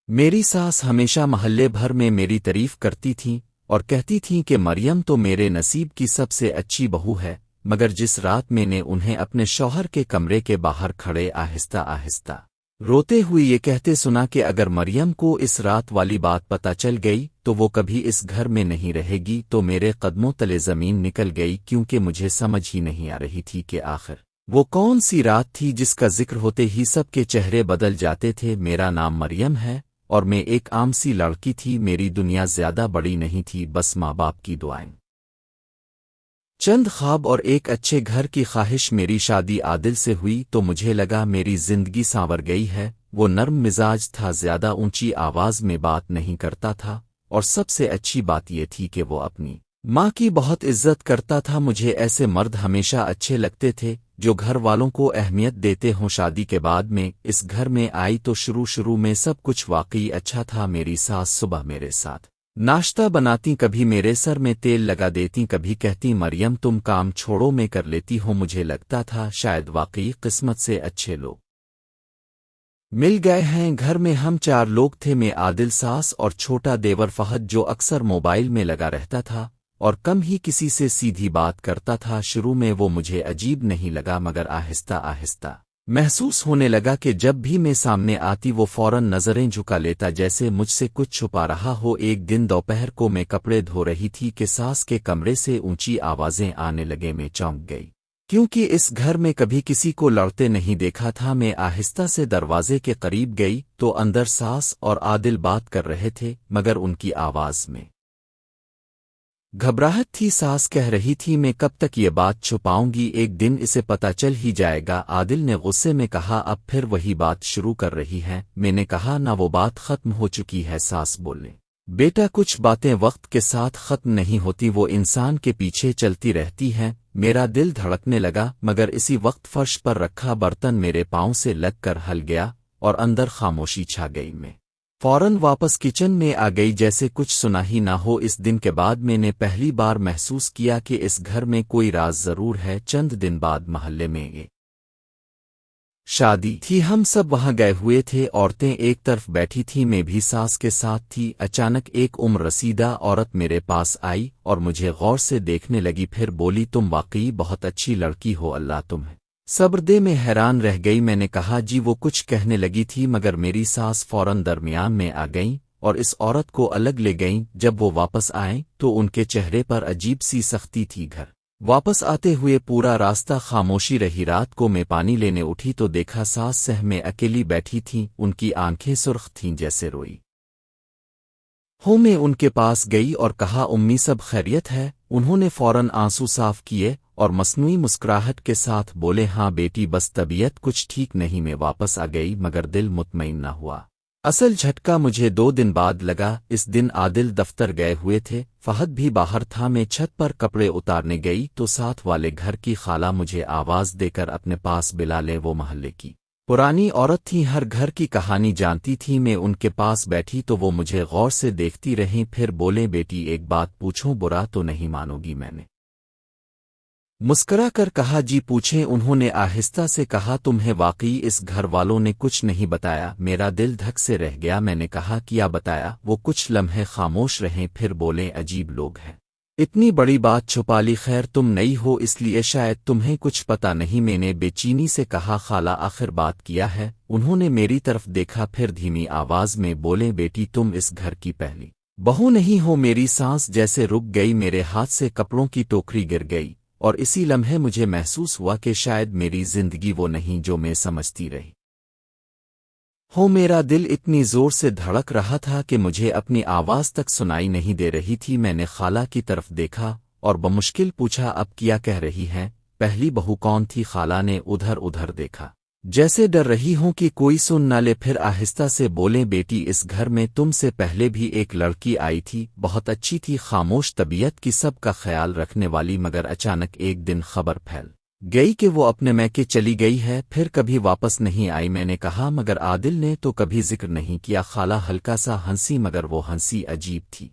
میری ساس ہمیشہ محلے بھر میں میری تعریف کرتی تھیں اور کہتی تھیں کہ مریم تو میرے نصیب کی سب سے اچھی بہو ہے، مگر جس رات میں نے انہیں اپنے شوہر کے کمرے کے باہر کھڑے آہستہ آہستہ روتے ہوئے یہ کہتے سنا کہ اگر مریم کو اس رات والی بات پتہ چل گئی تو وہ کبھی اس گھر میں نہیں رہے گی، تو میرے قدموں تلے زمین نکل گئی، کیونکہ مجھے سمجھ ہی نہیں آ رہی تھی کہ آخر وہ کون سی رات تھی جس کا ذکر ہوتے ہی سب کے چہرے بدل جاتے تھے۔ میرا نام مریم ہے اور میں ایک عام سی لڑکی تھی، میری دنیا زیادہ بڑی نہیں تھی، بس ماں باپ کی دعائیں، چند خواب اور ایک اچھے گھر کی خواہش۔ میری شادی عادل سے ہوئی تو مجھے لگا میری زندگی سانور گئی ہے۔ وہ نرم مزاج تھا، زیادہ اونچی آواز میں بات نہیں کرتا تھا، اور سب سے اچھی بات یہ تھی کہ وہ اپنی ماں کی بہت عزت کرتا تھا۔ مجھے ایسے مرد ہمیشہ اچھے لگتے تھے جو گھر والوں کو اہمیت دیتے ہوں۔ شادی کے بعد میں اس گھر میں آئی تو شروع میں سب کچھ واقعی اچھا تھا۔ میری ساس صبح میرے ساتھ ناشتہ بناتی، کبھی میرے سر میں تیل لگا دیتی، کبھی کہتی مریم تم کام چھوڑو میں کر لیتی ہوں۔ مجھے لگتا تھا شاید واقعی قسمت سے اچھے لوگ مل گئے ہیں۔ گھر میں ہم 4 لوگ تھے، میں، عادل، ساس اور چھوٹا دیور فہد، جو اکثر موبائل میں لگا رہتا تھا اور کم ہی کسی سے سیدھی بات کرتا تھا۔ شروع میں وہ مجھے عجیب نہیں لگا، مگر آہستہ آہستہ محسوس ہونے لگا کہ جب بھی میں سامنے آتی وہ فوراً نظریں جھکا لیتا، جیسے مجھ سے کچھ چھپا رہا ہو۔ ایک دن دوپہر کو میں کپڑے دھو رہی تھی کہ ساس کے کمرے سے اونچی آوازیں آنے لگے۔ میں چونک گئی، کیونکہ اس گھر میں کبھی کسی کو لڑتے نہیں دیکھا تھا۔ میں آہستہ سے دروازے کے قریب گئی تو اندر ساس اور عادل بات کر رہے تھے، مگر ان کی آواز میں گھبراہٹ تھی۔ ساس کہہ رہی تھی میں کب تک یہ بات چھپاؤں گی، ایک دن اسے پتہ چل ہی جائے گا۔ عادل نے غصے میں کہا اب پھر وہی بات شروع کر رہی ہے۔ میں نے کہا نہ، وہ بات ختم ہو چکی ہے۔ ساس بولے بیٹا کچھ باتیں وقت کے ساتھ ختم نہیں ہوتی، وہ انسان کے پیچھے چلتی رہتی ہیں۔ میرا دل دھڑکنے لگا، مگر اسی وقت فرش پر رکھا برتن میرے پاؤں سے لگ کر ہل گیا اور اندر خاموشی چھا گئی۔ میں فوراً واپس کچن میں آ گئی جیسے کچھ سنا ہی نہ ہو۔ اس دن کے بعد میں نے پہلی بار محسوس کیا کہ اس گھر میں کوئی راز ضرور ہے۔ چند دن بعد محلے میں یہ شادی تھی، ہم سب وہاں گئے ہوئے تھے، عورتیں ایک طرف بیٹھی تھیں، میں بھی ساس کے ساتھ تھی۔ اچانک ایک عمر رسیدہ عورت میرے پاس آئی اور مجھے غور سے دیکھنے لگی، پھر بولی تم واقعی بہت اچھی لڑکی ہو، اللہ تمہیں صبر دے۔ میں حیران رہ گئی، میں نے کہا جی، وہ کچھ کہنے لگی تھی مگر میری ساس فوراً درمیان میں آ گئیں اور اس عورت کو الگ لے گئیں۔ جب وہ واپس آئیں تو ان کے چہرے پر عجیب سی سختی تھی۔ گھر واپس آتے ہوئے پورا راستہ خاموشی رہی۔ رات کو میں پانی لینے اٹھی تو دیکھا ساس سہ میں اکیلی بیٹھی تھیں، ان کی آنکھیں سرخ تھیں جیسے روئی ہوں۔ میں ان کے پاس گئی اور کہا امی سب خیریت ہے؟ انہوں نے فوراً آنسو صاف کیے اور مصنوعی مسکراہٹ کے ساتھ بولے ہاں بیٹی، بس طبیعت کچھ ٹھیک نہیں۔ میں واپس آ گئی مگر دل مطمئن نہ ہوا۔ اصل جھٹکا مجھے 2 دن بعد لگا۔ اس دن عادل دفتر گئے ہوئے تھے، فہد بھی باہر تھا۔ میں چھت پر کپڑے اتارنے گئی تو ساتھ والے گھر کی خالہ مجھے آواز دے کر اپنے پاس بلا لے۔ وہ محلے کی پرانی عورت تھی، ہر گھر کی کہانی جانتی تھی۔ میں ان کے پاس بیٹھی تو وہ مجھے غور سے دیکھتی رہیں، پھر بولے بیٹی ایک بات پوچھوں، برا تو نہیں مانو گی؟ میں نے مسکرا کر کہا جی پوچھیں۔ انہوں نے آہستہ سے کہا تمہیں واقعی اس گھر والوں نے کچھ نہیں بتایا؟ میرا دل دھک سے رہ گیا۔ میں نے کہا کیا بتایا؟ وہ کچھ لمحے خاموش رہیں، پھر بولے عجیب لوگ ہیں، اتنی بڑی بات چھپا لی۔ خیر تم نئی ہو اس لیے شاید تمہیں کچھ پتا نہیں۔ میں نے بے چینی سے کہا خالہ آخر بات کیا ہے؟ انہوں نے میری طرف دیکھا، پھر دھیمی آواز میں بولے بیٹی تم اس گھر کی پہلی بہو نہیں ہو۔ میری سانس جیسے رک گئی، میرے ہاتھ سے کپڑوں کی ٹوکری گر گئی اور اسی لمحے مجھے محسوس ہوا کہ شاید میری زندگی وہ نہیں جو میں سمجھتی رہی ہوں۔ میرا دل اتنی زور سے دھڑک رہا تھا کہ مجھے اپنی آواز تک سنائی نہیں دے رہی تھی۔ میں نے خالہ کی طرف دیکھا اور بمشکل پوچھا اب کیا کہہ رہی ہیں؟ پہلی بہو کون تھی؟ خالہ نے ادھر دیکھا جیسے ڈر رہی ہوں کہ کوئی سن نہ لے، پھر آہستہ سے بولے بیٹی اس گھر میں تم سے پہلے بھی ایک لڑکی آئی تھی، بہت اچھی تھی، خاموش طبیعت کی، سب کا خیال رکھنے والی، مگر اچانک ایک دن خبر پھیل گئی کہ وہ اپنے میکے چلی گئی ہے، پھر کبھی واپس نہیں آئی۔ میں نے کہا مگر عادل نے تو کبھی ذکر نہیں کیا؟ خالہ ہلکا سا ہنسی، مگر وہ ہنسی عجیب تھی۔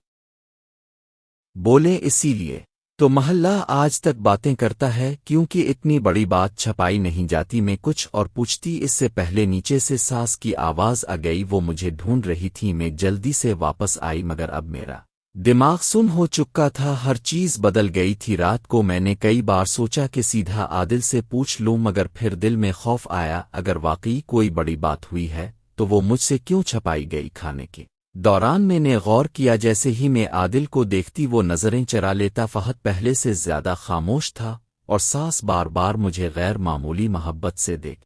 بولے اسی لیے تو محلہ آج تک باتیں کرتا ہے کیونکہ اتنی بڑی بات چھپائی نہیں جاتی۔ میں کچھ اور پوچھتی اس سے پہلے نیچے سے ساس کی آواز آ گئی، وہ مجھے ڈھونڈ رہی تھی۔ میں جلدی سے واپس آئی مگر اب میرا دماغ سن ہو چکا تھا، ہر چیز بدل گئی تھی۔ رات کو میں نے کئی بار سوچا کہ سیدھا عادل سے پوچھ لوں، مگر پھر دل میں خوف آیا اگر واقعی کوئی بڑی بات ہوئی ہے تو وہ مجھ سے کیوں چھپائی گئی؟ کھانے کے دوران میں نے غور کیا، جیسے ہی میں عادل کو دیکھتی وہ نظریں چرا لیتا۔ فہد پہلے سے زیادہ خاموش تھا اور ساس بار بار مجھے غیر معمولی محبت سے دیکھ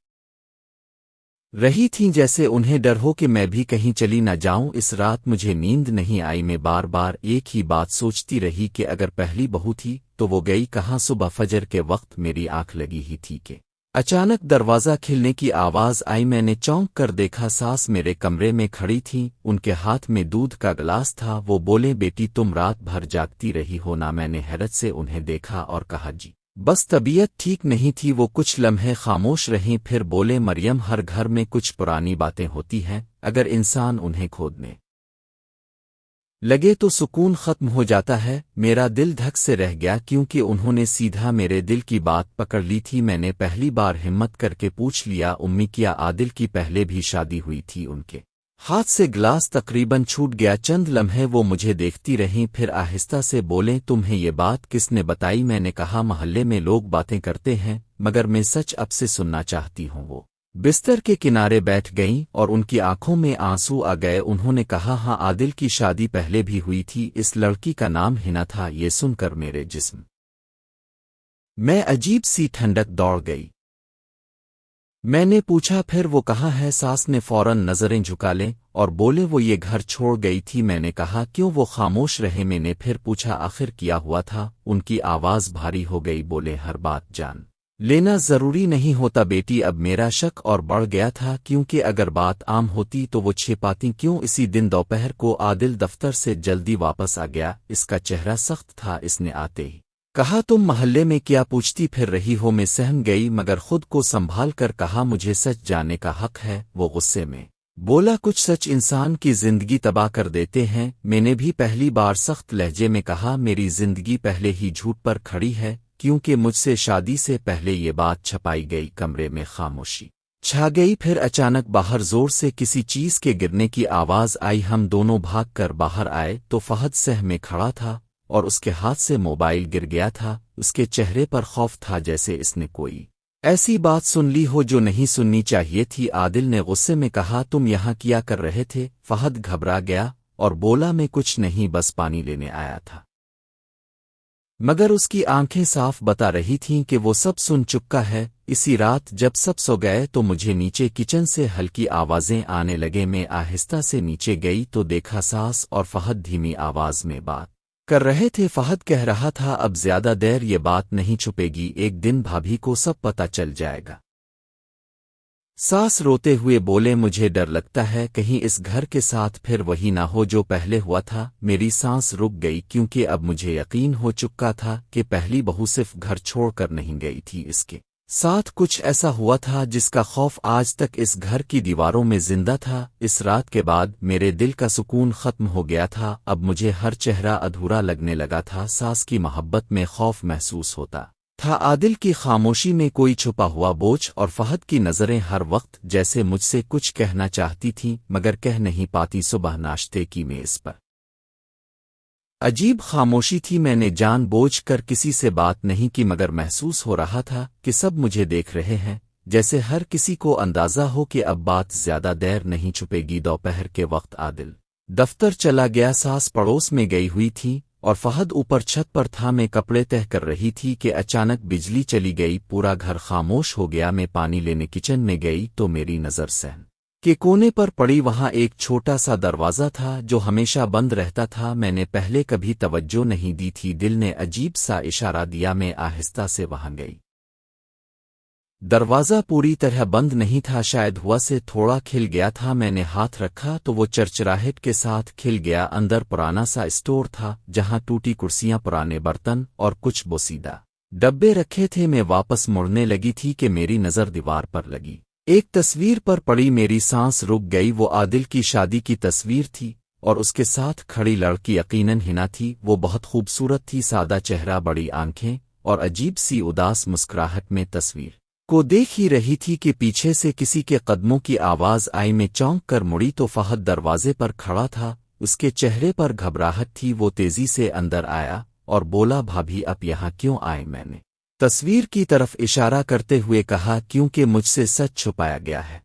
رہی تھیں، جیسے انہیں ڈر ہو کہ میں بھی کہیں چلی نہ جاؤں۔ اس رات مجھے نیند نہیں آئی، میں بار بار ایک ہی بات سوچتی رہی کہ اگر پہلی بہو تھی تو وہ گئی کہاں؟ صبح فجر کے وقت میری آنکھ لگی ہی تھی کہ اچانک دروازہ کھلنے کی آواز آئی۔ میں نے چونک کر دیکھا، ساس میرے کمرے میں کھڑی تھیں، ان کے ہاتھ میں دودھ کا گلاس تھا۔ وہ بولے، بیٹی تم رات بھر جاگتی رہی ہو نا؟ میں نے حیرت سے انہیں دیکھا اور کہا، جی بس طبیعت ٹھیک نہیں تھی۔ وہ کچھ لمحے خاموش رہیں، پھر بولے، مریم ہر گھر میں کچھ پرانی باتیں ہوتی ہیں، اگر انسان انہیں کھودنے لگے تو سکون ختم ہو جاتا ہے۔ میرا دل دھک سے رہ گیا کیونکہ انہوں نے سیدھا میرے دل کی بات پکڑ لی تھی۔ میں نے پہلی بار ہمت کر کے پوچھ لیا، امی کیا عادل کی پہلے بھی شادی ہوئی تھی؟ ان کے ہاتھ سے گلاس تقریباً چھوٹ گیا۔ چند لمحے وہ مجھے دیکھتی رہیں، پھر آہستہ سے بولیں، تمہیں یہ بات کس نے بتائی؟ میں نے کہا، محلے میں لوگ باتیں کرتے ہیں مگر میں سچ اب سے سننا چاہتی ہوں۔ وہ بستر کے کنارے بیٹھ گئیں اور ان کی آنکھوں میں آنسو آ گئے۔ انہوں نے کہا، ہاں عادل کی شادی پہلے بھی ہوئی تھی، اس لڑکی کا نام ہنا تھا۔ یہ سن کر میرے جسم میں عجیب سی ٹھنڈک دوڑ گئی۔ میں نے پوچھا، پھر وہ کہاں ہے؟ ساس نے فوراً نظریں جھکا لیں اور بولے، وہ یہ گھر چھوڑ گئی تھی۔ میں نے کہا، کیوں؟ وہ خاموش رہے۔ میں نے پھر پوچھا، آخر کیا ہوا تھا؟ ان کی آواز بھاری ہو گئی، بولے، ہر بات جان لینا ضروری نہیں ہوتا بیٹی۔ اب میرا شک اور بڑھ گیا تھا کیونکہ اگر بات عام ہوتی تو وہ چھپاتی کیوں؟ اسی دن دوپہر کو عادل دفتر سے جلدی واپس آ گیا، اس کا چہرہ سخت تھا۔ اس نے آتے ہی کہا، تم محلے میں کیا پوچھتی پھر رہی ہو؟ میں سہم گئی مگر خود کو سنبھال کر کہا، مجھے سچ جاننے کا حق ہے۔ وہ غصے میں بولا، کچھ سچ انسان کی زندگی تباہ کر دیتے ہیں۔ میں نے بھی پہلی بار سخت لہجے میں کہا، میری زندگی پہلے ہی جھوٹ پر کھڑی ہے کیونکہ مجھ سے شادی سے پہلے یہ بات چھپائی گئی۔ کمرے میں خاموشی چھا گئی، پھر اچانک باہر زور سے کسی چیز کے گرنے کی آواز آئی۔ ہم دونوں بھاگ کر باہر آئے تو فہد سہ میں کھڑا تھا اور اس کے ہاتھ سے موبائل گر گیا تھا۔ اس کے چہرے پر خوف تھا، جیسے اس نے کوئی ایسی بات سن لی ہو جو نہیں سننی چاہیے تھی۔ عادل نے غصے میں کہا، تم یہاں کیا کر رہے تھے؟ فہد گھبرا گیا اور بولا، میں کچھ نہیں، بس پانی لینے آیا تھا۔ مگر اس کی آنکھیں صاف بتا رہی تھیں کہ وہ سب سن چکا ہے۔ اسی رات جب سب سو گئے تو مجھے نیچے کچن سے ہلکی آوازیں آنے لگے۔ میں آہستہ سے نیچے گئی تو دیکھا ساس اور فہد دھیمی آواز میں بات کر رہے تھے۔ فہد کہہ رہا تھا، اب زیادہ دیر یہ بات نہیں چھپے گی، ایک دن بھابھی کو سب پتہ چل جائے گا۔ ساس روتے ہوئے بولے، مجھے ڈر لگتا ہے کہیں اس گھر کے ساتھ پھر وہی نہ ہو جو پہلے ہوا تھا۔ میری سانس رک گئی کیونکہ اب مجھے یقین ہو چکا تھا کہ پہلی بہو صرف گھر چھوڑ کر نہیں گئی تھی، اس کے ساتھ کچھ ایسا ہوا تھا جس کا خوف آج تک اس گھر کی دیواروں میں زندہ تھا۔ اس رات کے بعد میرے دل کا سکون ختم ہو گیا تھا۔ اب مجھے ہر چہرہ ادھورا لگنے لگا تھا۔ ساس کی محبت میں خوف محسوس ہوتا تھا، عادل کی خاموشی میں کوئی چھپا ہوا بوجھ، اور فہد کی نظریں ہر وقت جیسے مجھ سے کچھ کہنا چاہتی تھیں مگر کہہ نہیں پاتی۔ صبح ناشتے کی میز پر عجیب خاموشی تھی۔ میں نے جان بوجھ کر کسی سے بات نہیں کی مگر محسوس ہو رہا تھا کہ سب مجھے دیکھ رہے ہیں، جیسے ہر کسی کو اندازہ ہو کہ اب بات زیادہ دیر نہیں چھپے گی۔ دوپہر کے وقت عادل دفتر چلا گیا، ساس پڑوس میں گئی ہوئی تھی اور فہد اوپر چھت پر تھا۔ میں کپڑے تہہ کر رہی تھی کہ اچانک بجلی چلی گئی، پورا گھر خاموش ہو گیا۔ میں پانی لینے کچن میں گئی تو میری نظر صحن کے کونے پر پڑی، وہاں ایک چھوٹا سا دروازہ تھا جو ہمیشہ بند رہتا تھا۔ میں نے پہلے کبھی توجہ نہیں دی تھی، دل نے عجیب سا اشارہ دیا۔ میں آہستہ سے وہاں گئی، دروازہ پوری طرح بند نہیں تھا، شاید ہوا سے تھوڑا کھل گیا تھا۔ میں نے ہاتھ رکھا تو وہ چرچراہٹ کے ساتھ کھل گیا۔ اندر پرانا سا اسٹور تھا جہاں ٹوٹی کرسیاں، پرانے برتن اور کچھ بوسیدہ ڈبے رکھے تھے۔ میں واپس مڑنے لگی تھی کہ میری نظر دیوار پر لگی ایک تصویر پر پڑی، میری سانس رک گئی۔ وہ عادل کی شادی کی تصویر تھی، اور اس کے ساتھ کھڑی لڑکی یقیناً ہنا تھی، وہ بہت خوبصورت تھی، سادہ چہرہ، بڑی آنکھیں اور عجیب سی اداس مسکراہٹ میں تصویر کو دیکھ ہی رہی تھی کہ پیچھے سے کسی کے قدموں کی آواز آئی۔ میں چونک کر مڑی تو فہد دروازے پر کھڑا تھا، اس کے چہرے پر گھبراہٹ تھی، وہ تیزی سے اندر آیا اور بولا، بھابھی اب یہاں کیوں آئے؟ میں نے تصویر کی طرف اشارہ کرتے ہوئے کہا، کیونکہ مجھ سے سچ چھپایا گیا ہے۔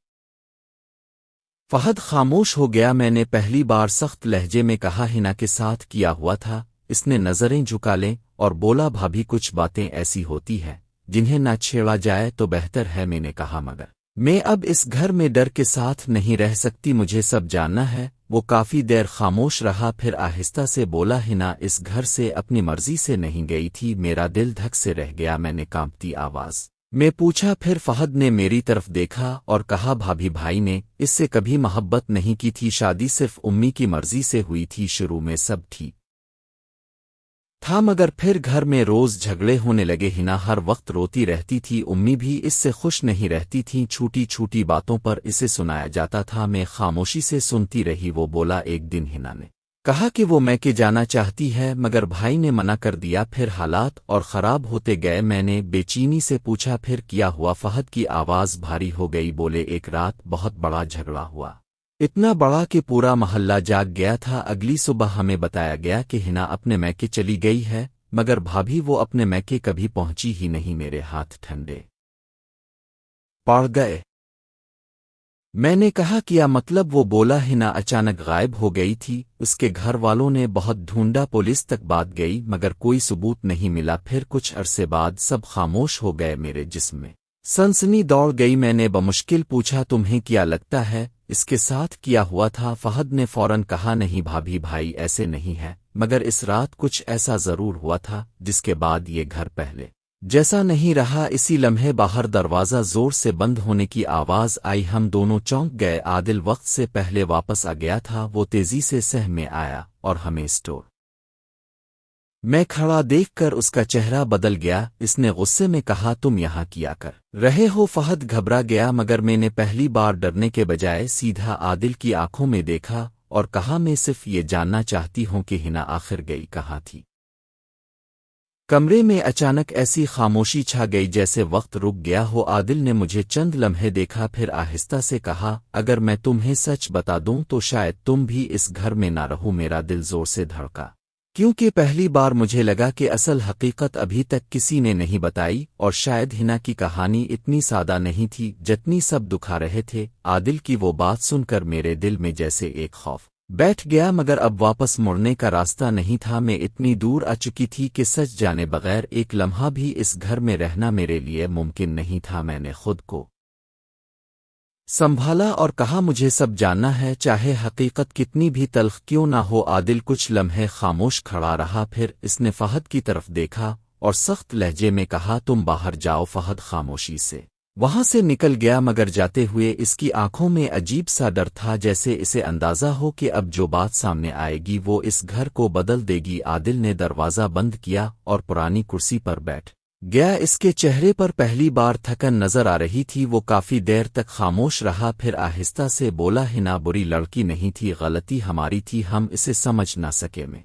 فہد خاموش ہو گیا۔ میں نے پہلی بار سخت لہجے میں کہا، ہنا کے ساتھ کیا ہوا تھا۔ اس نے نظریں جھکا لیں اور بولا، بھابھی کچھ باتیں ایسی ہوتی ہیں جنہیں نہ چھیڑا جائے تو بہتر ہے۔ میں نے کہا، مگر میں اب اس گھر میں ڈر کے ساتھ نہیں رہ سکتی، مجھے سب جاننا ہے۔ وہ کافی دیر خاموش رہا، پھر آہستہ سے بولا، ہنا اس گھر سے اپنی مرضی سے نہیں گئی تھی، میرا دل دھک سے رہ گیا۔ میں نے کانپتی آواز میں پوچھا، پھر فہد نے میری طرف دیکھا اور کہا، بھابھی بھائی نے اس سے کبھی محبت نہیں کی تھی، شادی صرف امی کی مرضی سے ہوئی تھی، شروع میں سب ٹھیک تھا مگر پھر گھر میں روز جھگڑے ہونے لگے، ہنا ہر وقت روتی رہتی تھی، امی بھی اس سے خوش نہیں رہتی تھیں، چھوٹی چھوٹی باتوں پر اسے سنایا جاتا تھا، میں خاموشی سے سنتی رہی۔ وہ بولا، ایک دن ہنا نے کہا کہ وہ میں کے جانا چاہتی ہے مگر بھائی نے منع کر دیا، پھر حالات اور خراب ہوتے گئے۔ میں نے بے چینی سے پوچھا، پھر کیا ہوا؟ فہد کی آواز بھاری ہو گئی، بولے، ایک رات بہت بڑا جھگڑا ہوا، اتنا بڑا کہ پورا محلہ جاگ گیا تھا۔ اگلی صبح ہمیں بتایا گیا کہ ہنا اپنے میکے چلی گئی ہے، مگر بھابھی وہ اپنے میکے کبھی پہنچی ہی نہیں۔ میرے ہاتھ ٹھنڈے پڑ گئے۔ میں نے کہا، کیا مطلب؟ وہ بولا، ہنا اچانک غائب ہو گئی تھی، اس کے گھر والوں نے بہت ڈھونڈا، پولیس تک بات گئی مگر کوئی ثبوت نہیں ملا۔ پھر کچھ عرصے بعد سب خاموش ہو گئے، میرے جسم میں سنسنی دوڑ گئی۔ میں نے بمشکل پوچھا، تمہیں کیا لگتا ہے اس کے ساتھ کیا ہوا تھا؟ فہد نے فوراً کہا، نہیں بھابھی بھائی ایسے نہیں ہے، مگر اس رات کچھ ایسا ضرور ہوا تھا جس کے بعد یہ گھر پہلے جیسا نہیں رہا۔ اسی لمحے باہر دروازہ زور سے بند ہونے کی آواز آئی، ہم دونوں چونک گئے۔ عادل وقت سے پہلے واپس آ گیا تھا، وہ تیزی سے سہ میں آیا اور ہمیں اسٹور میں کھڑا دیکھ کر اس کا چہرہ بدل گیا۔ اس نے غصے میں کہا، تم یہاں کیا کر رہے ہو؟ فہد گھبرا گیا مگر میں نے پہلی بار ڈرنے کے بجائے سیدھا عادل کی آنکھوں میں دیکھا اور کہا، میں صرف یہ جاننا چاہتی ہوں کہ ہنا آخر گئی کہاں تھی؟ کمرے میں اچانک ایسی خاموشی چھا گئی جیسے وقت رک گیا ہو۔ عادل نے مجھے چند لمحے دیکھا، پھر آہستہ سے کہا، اگر میں تمہیں سچ بتا دوں تو شاید تم بھی اس گھر میں نہ رہو۔ میرا دل زور سے دھڑکا، کیونکہ پہلی بار مجھے لگا کہ اصل حقیقت ابھی تک کسی نے نہیں بتائی، اور شاید ہنا کی کہانی اتنی سادہ نہیں تھی جتنی سب دکھا رہے تھے۔ عادل کی وہ بات سن کر میرے دل میں جیسے ایک خوف بیٹھ گیا، مگر اب واپس مڑنے کا راستہ نہیں تھا۔ میں اتنی دور آ چکی تھی کہ سچ جانے بغیر ایک لمحہ بھی اس گھر میں رہنا میرے لیے ممکن نہیں تھا۔ میں نے خود کو سنبھالا اور کہا، مجھے سب جاننا ہے، چاہے حقیقت کتنی بھی تلخ کیوں نہ ہو۔ عادل کچھ لمحے خاموش کھڑا رہا، پھر اس نے فہد کی طرف دیکھا اور سخت لہجے میں کہا، تم باہر جاؤ۔ فہد خاموشی سے وہاں سے نکل گیا، مگر جاتے ہوئے اس کی آنکھوں میں عجیب سا ڈر تھا، جیسے اسے اندازہ ہو کہ اب جو بات سامنے آئے گی وہ اس گھر کو بدل دے گی۔ عادل نے دروازہ بند کیا اور پرانی کرسی پر بیٹھ گیا۔ اس کے چہرے پر پہلی بار تھکن نظر آ رہی تھی۔ وہ کافی دیر تک خاموش رہا، پھر آہستہ سے بولا، ہنا بری لڑکی نہیں تھی، غلطی ہماری تھی، ہم اسے سمجھ نہ سکے۔ میں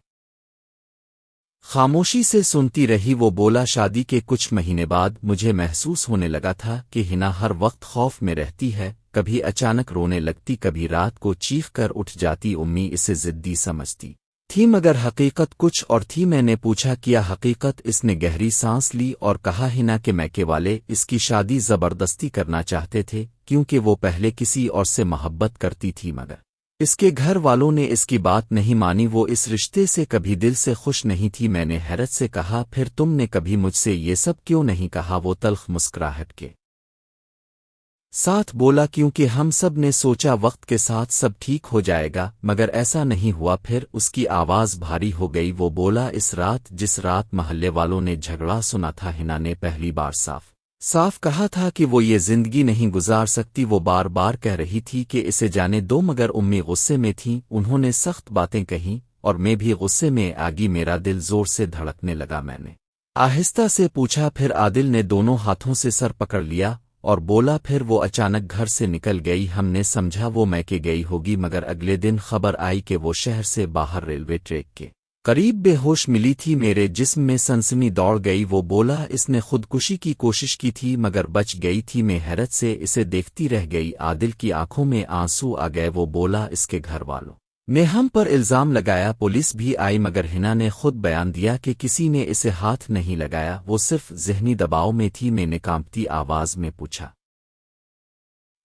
خاموشی سے سنتی رہی۔ وہ بولا، شادی کے کچھ مہینے بعد مجھے محسوس ہونے لگا تھا کہ ہنا ہر وقت خوف میں رہتی ہے، کبھی اچانک رونے لگتی، کبھی رات کو چیخ کر اٹھ جاتی۔ امی اسے ضدی سمجھتی تھی مگر حقیقت کچھ اور تھی۔ میں نے پوچھا، کیا حقیقت؟ اس نے گہری سانس لی اور کہا، ہنا کے میکے والے اس کی شادی زبردستی کرنا چاہتے تھے کیونکہ وہ پہلے کسی اور سے محبت کرتی تھی، مگر اس کے گھر والوں نے اس کی بات نہیں مانی، وہ اس رشتے سے کبھی دل سے خوش نہیں تھی۔ میں نے حیرت سے کہا، پھر تم نے کبھی مجھ سے یہ سب کیوں نہیں کہا؟ وہ تلخ مسکراہٹ کے ساتھ بولا، کیونکہ ہم سب نے سوچا وقت کے ساتھ سب ٹھیک ہو جائے گا، مگر ایسا نہیں ہوا۔ پھر اس کی آواز بھاری ہو گئی۔ وہ بولا، اس رات جس رات محلے والوں نے جھگڑا سنا تھا، ہنا نے پہلی بار صاف کہا تھا کہ وہ یہ زندگی نہیں گزار سکتی۔ وہ بار بار کہہ رہی تھی کہ اسے جانے دو، مگر امی غصے میں تھیں، انہوں نے سخت باتیں کہیں اور میں بھی غصے میں آگی۔ میرا دل زور سے دھڑکنے لگا۔ میں نے آہستہ سے پوچھا، پھر عادل نے دونوں ہاتھوں سے سر پکڑ لیا اور بولا پھر وہ اچانک گھر سے نکل گئی ہم نے سمجھا وہ میکے گئی ہوگی مگر اگلے دن خبر آئی کہ وہ شہر سے باہر ریلوے ٹریک کے قریب بے ہوش ملی تھی میرے جسم میں سنسنی دوڑ گئی وہ بولا اس نے خودکشی کی کوشش کی تھی مگر بچ گئی تھی میں حیرت سے اسے دیکھتی رہ گئی عادل کی آنکھوں میں آنسو آ گئے وہ بولا اس کے گھر والوں نے ہم پر الزام لگایا پولیس بھی آئی مگر ہنا نے خود بیان دیا کہ کسی نے اسے ہاتھ نہیں لگایا وہ صرف ذہنی دباؤ میں تھی میں نے کانپتی آواز میں پوچھا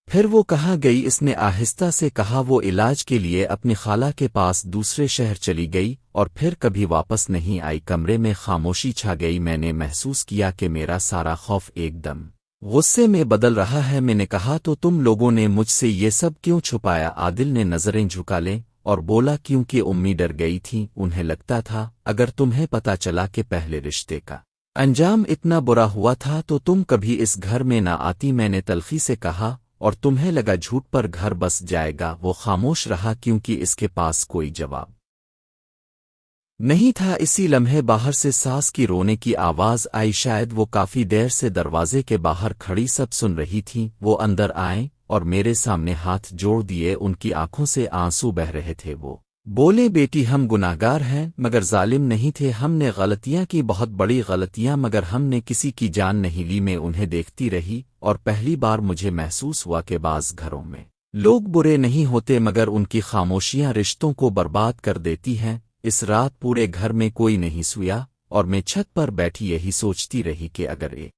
پھر وہ کہاں گئی اس نے آہستہ سے کہا وہ علاج کے لیے اپنی خالہ کے پاس دوسرے شہر چلی گئی اور پھر کبھی واپس نہیں آئی کمرے میں خاموشی چھا گئی میں نے محسوس کیا کہ میرا سارا خوف ایک دم غصے میں بدل رہا ہے میں نے کہا تو تم لوگوں نے مجھ سے یہ سب کیوں چھپایا عادل نے نظریں جھکا لیں اور بولا کیونکہ امی ڈر گئی تھی انہیں لگتا تھا اگر تمہیں پتا چلا کہ پہلے رشتے کا انجام اتنا برا ہوا تھا تو تم کبھی اس گھر میں نہ آتی میں نے تلخی سے کہا اور تمہیں لگا جھوٹ پر گھر بس جائے گا وہ خاموش رہا کیونکہ اس کے پاس کوئی جواب نہیں تھا اسی لمحے باہر سے ساس کی رونے کی آواز آئی شاید وہ کافی دیر سے دروازے کے باہر کھڑی سب سن رہی تھیں وہ اندر آئیں اور میرے سامنے ہاتھ جوڑ دیے ان کی آنکھوں سے آنسو بہ رہے تھے وہ بولے بیٹی ہم گناہگار ہیں مگر ظالم نہیں تھے ہم نے غلطیاں کی بہت بڑی غلطیاں مگر ہم نے کسی کی جان نہیں لی میں انہیں دیکھتی رہی اور پہلی بار مجھے محسوس ہوا کہ بعض گھروں میں لوگ برے نہیں ہوتے مگر ان کی خاموشیاں رشتوں کو برباد کر دیتی ہیں اس رات پورے گھر میں کوئی نہیں سویا اور میں چھت پر بیٹھی یہی سوچتی رہی کہ اگر ایک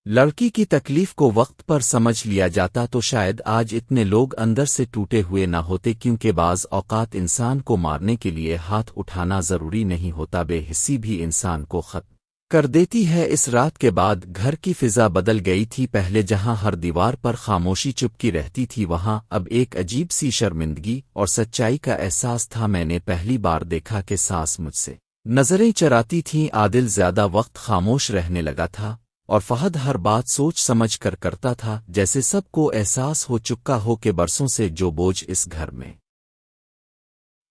لڑکی کی تکلیف کو وقت پر سمجھ لیا جاتا تو شاید آج اتنے لوگ اندر سے ٹوٹے ہوئے نہ ہوتے کیونکہ بعض اوقات انسان کو مارنے کے لیے ہاتھ اٹھانا ضروری نہیں ہوتا بے حسی بھی انسان کو ختم کر دیتی ہے اس رات کے بعد گھر کی فضا بدل گئی تھی پہلے جہاں ہر دیوار پر خاموشی چپکی رہتی تھی وہاں اب ایک عجیب سی شرمندگی اور سچائی کا احساس تھا میں نے پہلی بار دیکھا کہ ساس مجھ سے نظریں چراتی تھیں عادل زیادہ وقت خاموش رہنے لگا تھا اور فہد ہر بات سوچ سمجھ کر کرتا تھا جیسے سب کو احساس ہو چکا ہو کہ برسوں سے جو بوجھ اس گھر میں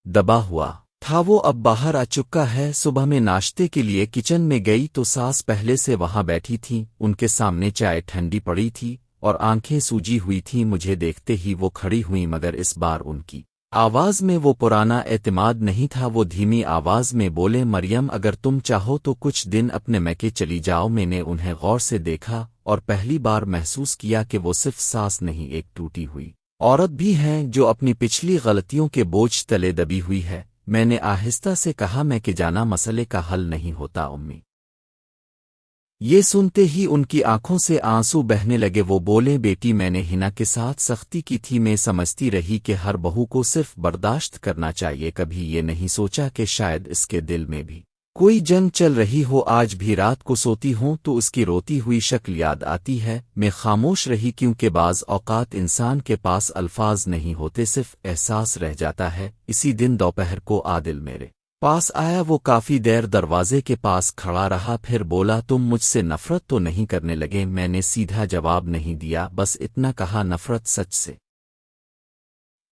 دبا ہوا تھا وہ اب باہر آ چکا ہے صبح میں ناشتے کے لیے کچن میں گئی تو ساس پہلے سے وہاں بیٹھی تھیں ان کے سامنے چائے ٹھنڈی پڑی تھی اور آنکھیں سوجی ہوئی تھیں مجھے دیکھتے ہی وہ کھڑی ہوئیں مگر اس بار ان کی آواز میں وہ پرانا اعتماد نہیں تھا وہ دھیمی آواز میں بولے مریم اگر تم چاہو تو کچھ دن اپنے میکے چلی جاؤ میں نے انہیں غور سے دیکھا اور پہلی بار محسوس کیا کہ وہ صرف ساس نہیں ایک ٹوٹی ہوئی عورت بھی ہیں جو اپنی پچھلی غلطیوں کے بوجھ تلے دبی ہوئی ہے میں نے آہستہ سے کہا میں کہ جانا مسئلے کا حل نہیں ہوتا امی یہ سنتے ہی ان کی آنکھوں سے آنسو بہنے لگے وہ بولے بیٹی میں نے ہنا کے ساتھ سختی کی تھی میں سمجھتی رہی کہ ہر بہو کو صرف برداشت کرنا چاہیے کبھی یہ نہیں سوچا کہ شاید اس کے دل میں بھی کوئی جنگ چل رہی ہو آج بھی رات کو سوتی ہوں تو اس کی روتی ہوئی شکل یاد آتی ہے میں خاموش رہی کیونکہ بعض اوقات انسان کے پاس الفاظ نہیں ہوتے صرف احساس رہ جاتا ہے اسی دن دوپہر کو عادل میرے پاس آیا وہ کافی دیر دروازے کے پاس کھڑا رہا پھر بولا تم مجھ سے نفرت تو نہیں کرنے لگے میں نے سیدھا جواب نہیں دیا بس اتنا کہا نفرت سچ سے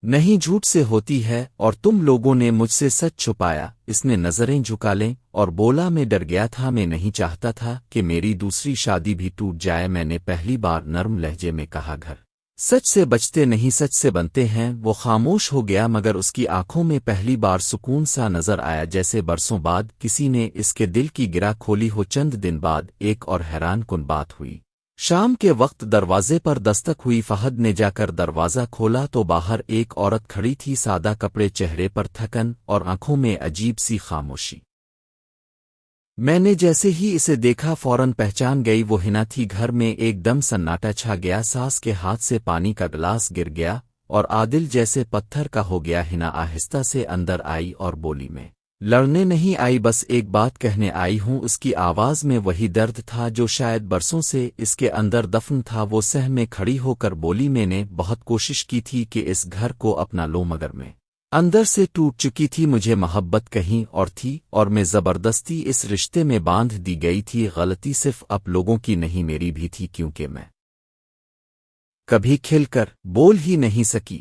نہیں جھوٹ سے ہوتی ہے اور تم لوگوں نے مجھ سے سچ چھپایا اس نے نظریں جھکا لیں اور بولا میں ڈر گیا تھا میں نہیں چاہتا تھا کہ میری دوسری شادی بھی ٹوٹ جائے میں نے پہلی بار نرم لہجے میں کہا گھر سچ سے بچتے نہیں سچ سے بنتے ہیں وہ خاموش ہو گیا مگر اس کی آنکھوں میں پہلی بار سکون سا نظر آیا جیسے برسوں بعد کسی نے اس کے دل کی گرہ کھولی ہو چند دن بعد ایک اور حیران کن بات ہوئی شام کے وقت دروازے پر دستک ہوئی فہد نے جا کر دروازہ کھولا تو باہر ایک عورت کھڑی تھی سادہ کپڑے چہرے پر تھکن اور آنکھوں میں عجیب سی خاموشی میں نے جیسے ہی اسے دیکھا فوراً پہچان گئی وہ ہنا تھی گھر میں ایک دم سناٹا چھا گیا ساس کے ہاتھ سے پانی کا گلاس گر گیا اور عادل جیسے پتھر کا ہو گیا ہنا آہستہ سے اندر آئی اور بولی میں لڑنے نہیں آئی بس ایک بات کہنے آئی ہوں اس کی آواز میں وہی درد تھا جو شاید برسوں سے اس کے اندر دفن تھا وہ سہ میں کھڑی ہو کر بولی میں نے بہت کوشش کی تھی کہ اس گھر کو اپنا لو مگر میں اندر سے ٹوٹ چکی تھی مجھے محبت کہیں اور تھی اور میں زبردستی اس رشتے میں باندھ دی گئی تھی غلطی صرف اب لوگوں کی نہیں میری بھی تھی کیونکہ میں کبھی کھل کر بول ہی نہیں سکی